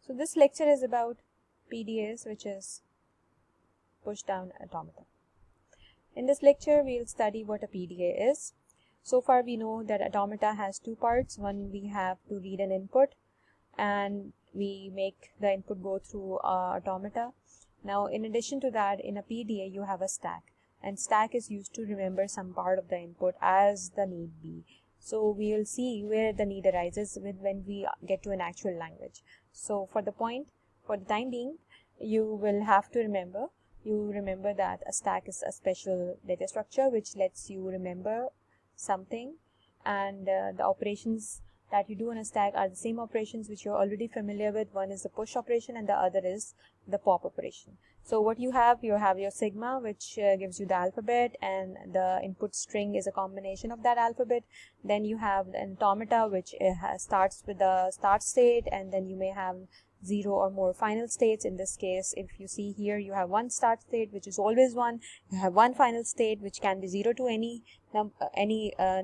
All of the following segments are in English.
So this lecture is about PDAs, which is push down automata. In this lecture, we'll study what a PDA is. So far we know that automata has two parts. One, we have to read an input and we make the input go through automata. Now in addition to that, in a PDA you have a stack, and stack is used to remember some part of the input as the need be. So we will see where the need arises when we get to an actual language. So for the time being, you will have to remember that a stack is a special data structure which lets you remember something, and the operations that you do on a stack are the same operations which you're already familiar with. One is the push operation and the other is the pop operation. So what you have your sigma, which gives you the alphabet, and the input string is a combination of that alphabet. Then you have an automata, which starts with the start state, and then you may have 0 or more final states. In this case, if you see here, you have one start state which is always 1. You have one final state which can be 0 to any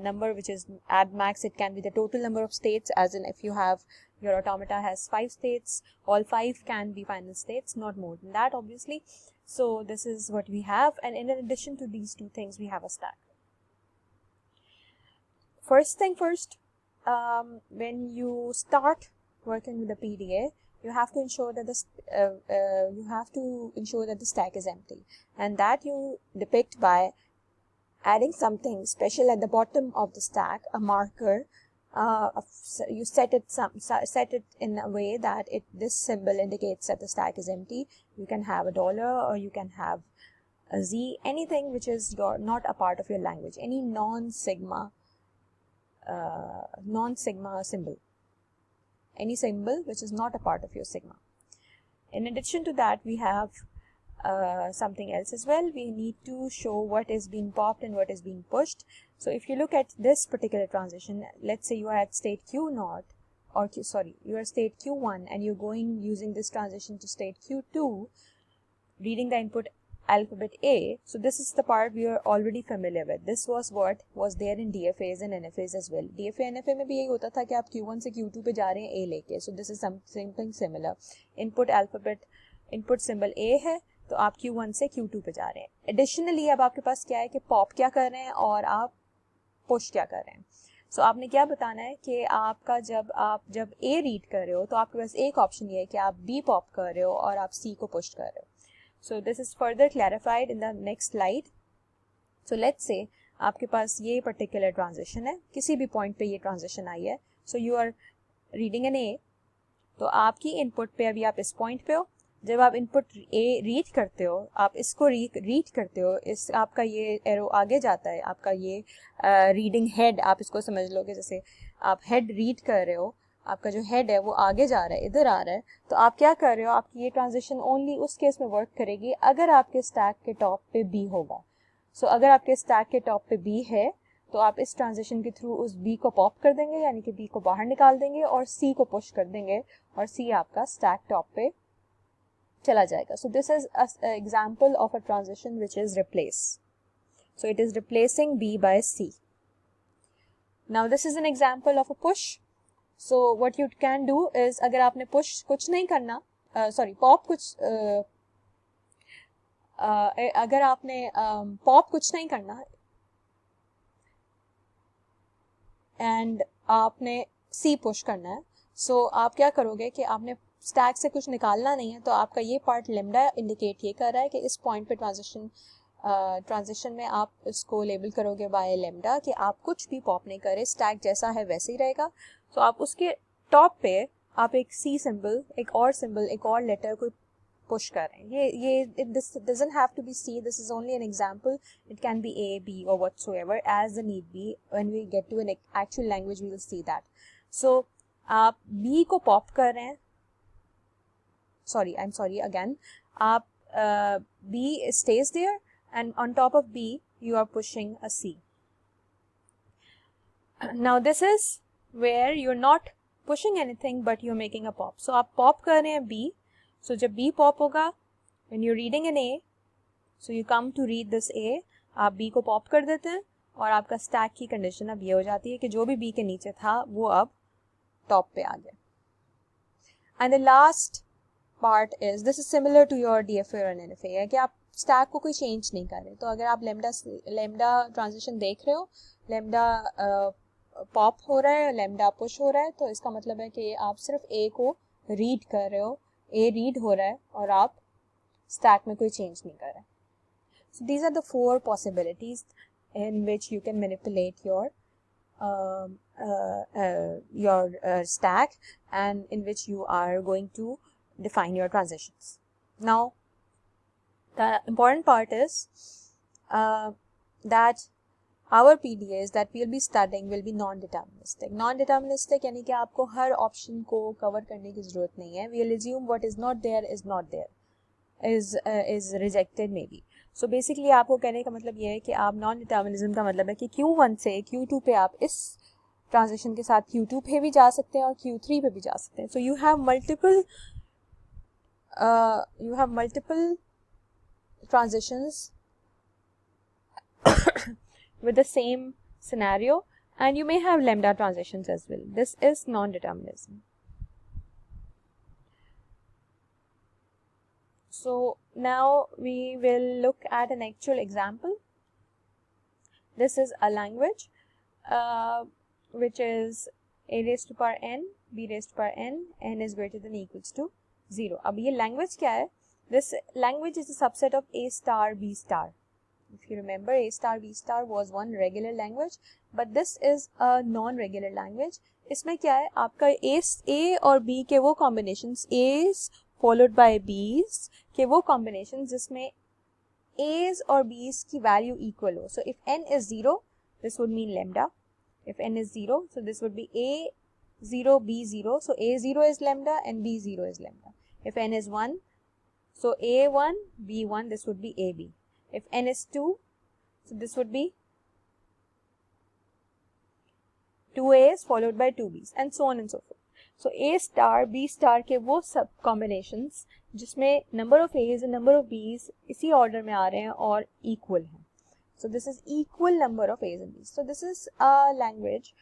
number which is at max. It can be the total number of states, as in if you have your automata has 5 states, all 5 can be final states, not more than that obviously. So this is what we have, and in addition to these two things, we have a stack. First thing first, when you start working with the PDA, you have to ensure that the stack is empty, and that you depict by adding something special at the bottom of the stack, a marker. You set it in a way that this symbol indicates that the stack is empty. You can have a $, or you can have a Z, anything which is not a part of your language, any non-sigma symbol, any symbol which is not a part of your sigma. In addition to that, we have something else as well. We need to show what is being popped and what is being pushed. So if you look at this particular transition, let's say you are at state Q0, or you are state Q1, and you're using this transition to state Q2, reading the input alphabet A. So this is the part we are already familiar with. This was what was there in DFAs and NFAs as well. DFA NFA में भी यही होता था कि आप Q1 से Q2 पे जा रहे हैं A लेके. So this is something similar. Input symbol A है, तो आप Q1 से Q2 पे जा रहे हैं. Additionally, अब आपके पास क्या है कि pop क्या कर रहे हैं और आप push क्या कर रहे हैं. So आपने क्या बताना है कि आपका जब A read कर रहे हो, तो आपके पास एक option ये है कि आप B pop कर रहे हो और आप C को push कर रहे हो. So this is further clarified in the next slide. So let's say आपके पास ये particular transition है, किसी भी point पे ये transition आई है. So you are reading an A, तो आपकी input पे अभी आप इस point पे हो. जब आप input A read करते हो, आप इसको read करते हो, आपका ये arrow आगे जाता है, आपका ये reading head, आप इसको समझ लोगे जैसे आप head read कर रहे हो, आपका जो हेड है वो आगे जा रहा है, इधर आ रहा है, तो आप क्या कर रहे हो, आपकी ये ट्रांजिशन ओनली उस केस में वर्क करेगी अगर आपके स्टैक के टॉप पे बी होगा. सो अगर आपके स्टैक के टॉप पे बी है, तो आप इस ट्रांजिशन के थ्रू उस बी को पॉप कर देंगे, यानी कि बी को बाहर निकाल देंगे और सी को पुश कर देंगे, और सी आपका स्टैक टॉप पे चला जाएगा. So this is example of a transition which is replace. So it is replacing B by C. Now this is an example of a push. So what you can do is, अगर आपने push कुछ नहीं करना, pop कुछ अगर आपने pop कुछ नहीं करना and आपने C push करना है, so आप क्या करोगे कि आपने stack से कुछ निकालना नहीं है, तो आपका ये part lambda indicate ये कर रहा है कि इस point पे ट्रांजिशन में आप इसको लेबल करोगे बाय लेमडा कि आप कुछ भी पॉप नहीं करे, स्टैक जैसा है वैसे ही रहेगा. तो आप उसके टॉप पे आप एक सी सिंबल, एक और लेटर को पुश कर रहे हैं. This doesn't have to be C, this is only an example. It can be A, B और whatsoever as the need be. When we get to an actual language we will see that. So आप B को pop कर रहे हैं, आप B stays there, and on top of B you are pushing a C. Now this is where you're not pushing anything but you're making a pop. So आप pop कर रहे हैं B. So जब B pop होगा, when you're reading an A, so you come to read this A, आप B को pop कर देते हैं और आपका stack की condition अब ये हो जाती है कि जो भी B के नीचे था वो अब top पे आ गया. And the last part is, this is similar to your DFA और NFA, है कि आप स्टैक को कोई चेंज नहीं कर रहे. तो अगर आप लेमडा ट्रांजिशन देख रहे हो, लेमडा पॉप हो रहा है, लेमडा पुश हो रहा है, तो इसका मतलब है कि आप सिर्फ ए को रीड कर रहे हो, ए रीड हो रहा है और आप स्टैक में कोई चेंज नहीं कर रहे. So these are the 4 possibilities in which you can manipulate your stack, and in which you are going to define your transitions. Now, the important part is that our PDAs that we'll be studying will be non-deterministic. Non-deterministic यानी कि आपको हर option को cover करने की जरूरत नहीं है. We'll assume what is not there is not there, is rejected maybe. So basically आपको कहने का मतलब ये है कि आप नॉन डिटर्मिनिज्म का मतलब है कि Q1 से Q2 पे आप इस ट्रांजिशन के साथ Q2 पे भी जा सकते हैं और Q3 पे भी जा सकते हैं. So you have multiple transitions with the same scenario, and you may have lambda transitions as well. This is non-determinism. So now we will look at an actual example. This is a language which is a raised to power n, b raised to power n is greater than or equals to 0. अब ये language क्या है? This language is a subset of a star, b star. If you remember, a star, b star was one regular language, but this is a non-regular language. इसमें क्या है? आपका a और b के वो combinations, a's followed by b's के वो combinations जिसमें a's और b's की value equal हो. So if n is 0, this would mean lambda. If n is 0, so this would be a0, b0. So a0 is lambda and b0 is lambda. If n is 1, so a1, b1, this would be ab. If n is 2, so this would be 2a's followed by 2b's and so on and so forth. So a star, b star के वो सब combinations जिसमें number of a's and number of b's इसी order में आ रहे हैं और equal हैं. So this is equal number of a's and b's. So this is a language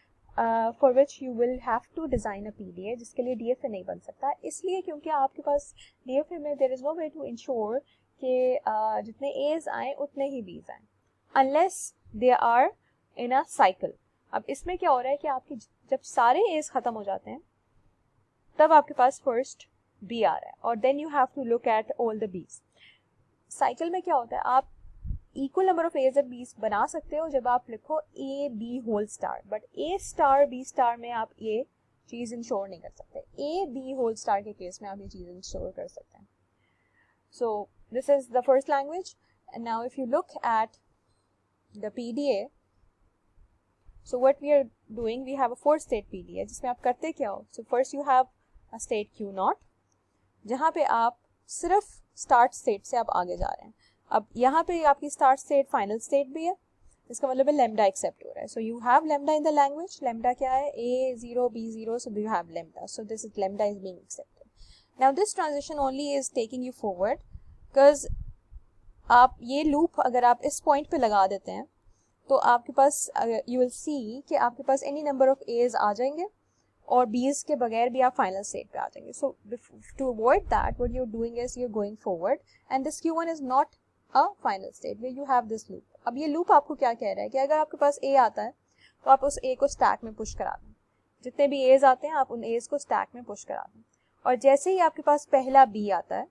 for which you will have to design a PDA, जिसके लिए DFA नहीं बन सकता, इसलिए क्योंकि आपके पास DFA में there is no way to ensure कि जितने a's आए उतने ही b's आए, unless they are in a cycle. अब इसमें क्या हो रहा है कि आपके जब सारे a's खत्म हो जाते हैं तब आपके पास फर्स्ट b आ रहा है और then you have to look at all the b's. Cycle में क्या होता है, आप इक्वल नंबर ऑफ a's और b's बना सकते हो जब आप लिखो a b whole star, but a star b star में आप ये चीज इंश्योर नहीं कर सकते. a b होल स्टार के केस में आप ये चीज इंश्योर कर सकते हैं. सो this is the first language. And now if you look at the PDA, so what we are doing, we have a 4-state PDA जिसमें आप करते क्या हो. So first you have a state Q0 जहाँ पे आप सिर्फ स्टार्ट स्टेट से आप आगे जा रहे हैं. अब यहाँ पे आपकी स्टार्ट स्टेट फाइनल स्टेट भी है, इसका मतलब है लैम्डा एक्सेप्ट हो रहा है. So you have lambda in the language. Lambda क्या है? a0 b0, so you have lambda. So this is lambda is being accepted. Now this transition only is taking you forward because आप ये loop अगर आप इस point पे लगा देते हैं तो आपके पास यू विल सी कि आपके पास एनी नंबर ऑफ एज आ जाएंगे और बीज के बगैर भी आप फाइनल स्टेट पे आ जाएंगे. So to avoid that what you are doing is you are going forward and this Q1 is not a final state where you have this loop. अब ये लूप आपको क्या कह रहा है कि अगर आपके पास ए आता है तो आप उस ए को स्टैक में पुश करा दें. जितने भी एज आते हैं आप उन एज को स्टैक में पुश करा दें. और जैसे ही आपके पास पहला बी आता है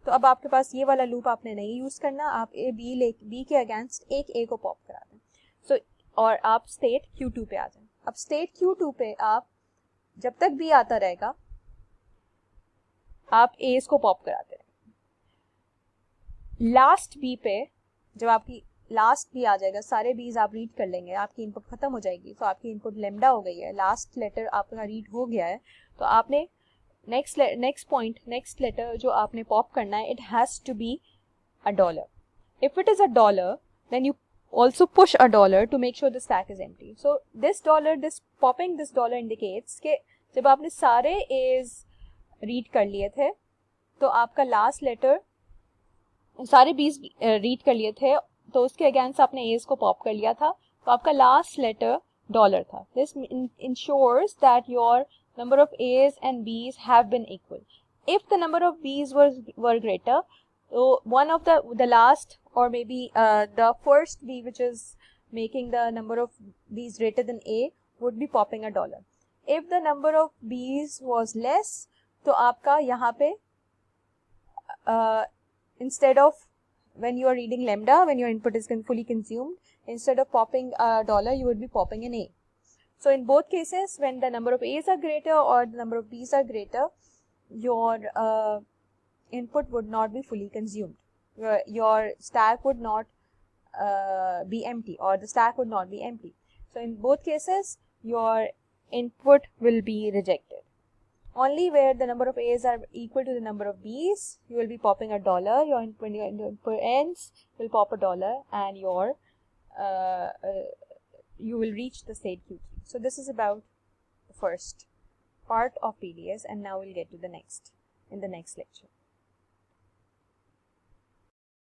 तो अब आपके पास ये वाला लूप आपने नहीं यूज करना, आप बी के अगेंस्ट एक ए को पॉप करा दें. सो और आप स्टेट Q2 पे आ जाएं. अब स्टेट Q2 पे आप जब तक बी आता रहेगा आप एज को पॉप कराते रहेंगे. लास्ट बी पे जब आपकी लास्ट बी आ जाएगा, सारे बीज आप रीड कर लेंगे, आपकी इनपुट खत्म हो जाएगी. तो आपकी इनपुट लैम्डा हो गई है, लास्ट लेटर आपका रीड हो गया है, तो आपने नेक्स्ट लेटर जो आपने पॉप करना है, it has to be a dollar. If it is a dollar then you also push a dollar to make sure the stack is empty. So popping this dollar indicates कि जब आपने सारे A's read कर लिए थे तो आपका last letter, सारे B's read कर लिए थे तो उसके अगेंस्ट आपने A's को पॉप कर लिया था, तो आपका लास्ट लेटर डॉलर था. This ensures that your number of A's and B's have been equal. If the number of B's were greater, so one of the last, or maybe the first B, which is making the number of B's greater than A, would be popping $1. If the number of B's was less, तो आपका यहाँ पे instead of, when you are reading lambda, when your input is fully consumed, instead of popping $1, you would be popping an A. So in both cases, when the number of A's are greater or the number of B's are greater, your input would not be fully consumed. Your stack would not be empty, or the stack would not be empty. So in both cases, your input will be rejected. Only where the number of A's are equal to the number of B's, you will be popping $1. When your input ends, you will pop $1, and you will reach the state Q3. So this is about the first part of PDAs, and now we'll get to the next in the next lecture.